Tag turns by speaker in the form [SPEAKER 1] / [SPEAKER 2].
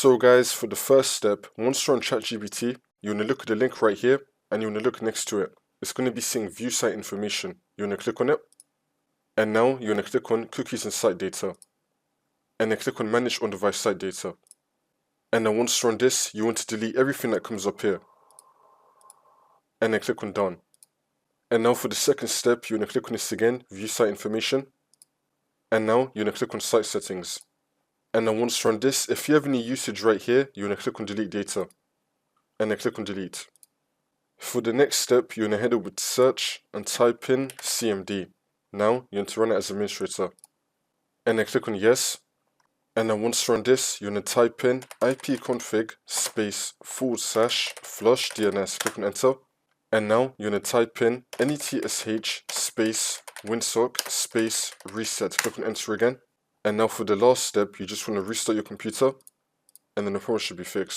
[SPEAKER 1] So guys, for the first step, once you're on ChatGPT, you want to look at the link right here and you want to look next to it. It's going to be saying view site information. You want to click on it. And now you want to click on cookies and site data. And then click on manage on device site data. And then once you're on this, you want to delete everything that comes up here. And then click on done. And now for the second step, you want to click on this again, view site information. And now you want to click on site settings. And then once you're on this, if you have any usage right here, you want to click on delete data. And then click on delete. For the next step, you want to head over to search and type in CMD. Now you want to run it as administrator. And then click on yes. And then once you're on this, you want to type in ipconfig space / flush DNS. Click on enter. And now you want to type in netsh space winsock space reset. Click on enter again. And now for the last step, you just want to restart your computer and then the problem should be fixed.